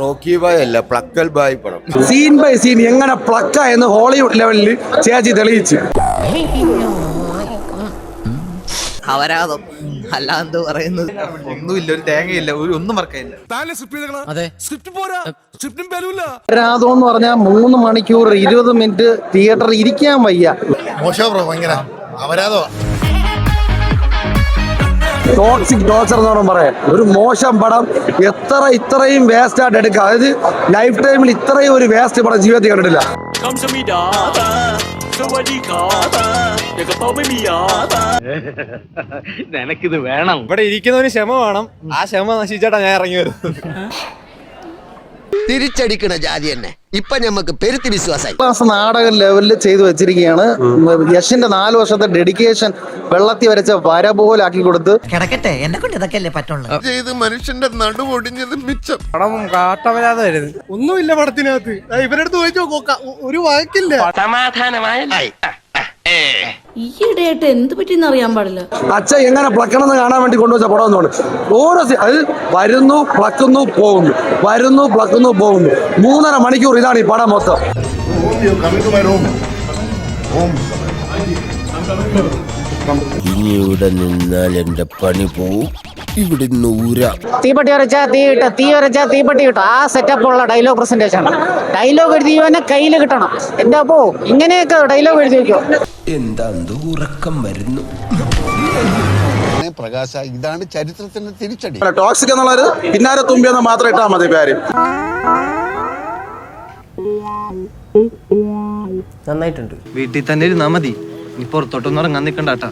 Rocky bye അല്ല പ്ലക്കൽ bye പടം. Scene by scene എങ്ങനെ പ്ലക്ക എന്ന് ഹോളിവുഡ് ലെവലിൽ ചേച്ചി തെളിയിച്ചു. അവരാധം അല്ലാണ്ട് പറയുന്നത് ഒന്നുമില്ല, ഒരു തേങ്ങയില്ല, ഒന്നും മറക്കില്ല. രാധം എന്ന് പറഞ്ഞാൽ 3 മണിക്കൂർ 20 മിനിറ്റ് തിയേറ്ററിൽ ഇരിക്കാൻ വയ്യ. ടോക്സിക് ടോർച്ചർ എന്ന് പറഞ്ഞാൽ പറയാം, ഒരു മോശം പടം. ഇത്രയും വേസ്റ്റ് ആയിട്ട് എടുക്കുക, അതായത് ലൈഫ് ടൈമിൽ ഇത്രയും ഒരു വേസ്റ്റ് പടം ജീവിതത്തിൽ കണ്ടിട്ടില്ല. നിനക്കിത് വേണം. ഇവിടെ ഇരിക്കുന്നവന് ക്ഷമ വേണം. ആ ക്ഷമ നശിച്ചാട്ടാ ഞാൻ ഇറങ്ങി വരുന്നത്. തിരിച്ചടിക്കണ ജാതി തന്നെ ഇപ്പൊ ഞമ്മക്ക് പെരുത്തി വിശ്വാസമായി. നാടക ലെവലിൽ ചെയ്തു വെച്ചിരിക്കുകയാണ്. യശിന്റെ 4 വർഷത്തെ ഡെഡിക്കേഷൻ വെള്ളത്തിൽ വരച്ച വര പോലെ ആക്കി കൊടുത്ത് കിടക്കട്ടെ, എന്നെ കൊണ്ട് ഇതൊക്കെയല്ലേ പറ്റുള്ളൂ. ചെയ്ത് മനുഷ്യന്റെ നടുവൊടിഞ്ഞത് മിച്ചം. പടം കാട്ടവരാതായിരുന്നു, ഒന്നുമില്ല പടത്തിനകത്ത്. ഇവരെടുത്ത് ചോദിച്ചു നോക്കാം, ഒരു വാക്കില്ല. സമാധാനമായി. ഈയിടെയായിട്ട് എന്ത് പറ്റിയെന്ന് അറിയാൻ പാടില്ല. അച്ഛൻ എങ്ങനെ പ്ലക്കണമെന്ന് കാണാൻ വേണ്ടി കൊണ്ടുവച്ച പടം എന്നുകൊണ്ട് ഓരോ അത് വരുന്നു പ്ലക്കുന്നു പോകുന്നു, വരുന്നു പ്ലക്കുന്നു പോകുന്നു. 3.5 മണിക്കൂർ ഇതാണ് ഈ പടം മൊത്തം. ഇനി ഇവിടെ നിന്നാൽ എന്റെ പണി പോവും. ഇവിടെ തീപ്പെട്ടി വരച്ചാ തീയിട്ട്, തീ വരച്ചാ തീപ്പെട്ടി കിട്ടും. ആ സെറ്റപ്പ് ഉള്ള ഡയലോഗ് പ്രസന്റേഷൻ ആണ്. ഡയലോഗ് എഴുതിയവനെ കയ്യിൽ കിട്ടണം. എന്താ പോ ഇങ്ങനെയൊക്കെ ഡയലോഗ് എഴുതി വെക്കോ? എന്താ ഉറക്കം വരുന്നു. പ്രകാശ, ഇതാണ് ചരിത്രത്തിന്റെ തിരിച്ചടി. ടോക്സിക് എന്നുള്ളത് പിന്നാരെ തുമ്പിയെന്ന് മാത്രം ഇട്ടാൽ മതി പേര്. നന്നായിട്ടുണ്ട്. വീട്ടിൽ തന്നെ ഇരുന്നാ മതി, ഇനി പുറത്തോട്ടൊന്നും ഇറങ്ങാൻ നിൽക്കണ്ടാട്ടാ.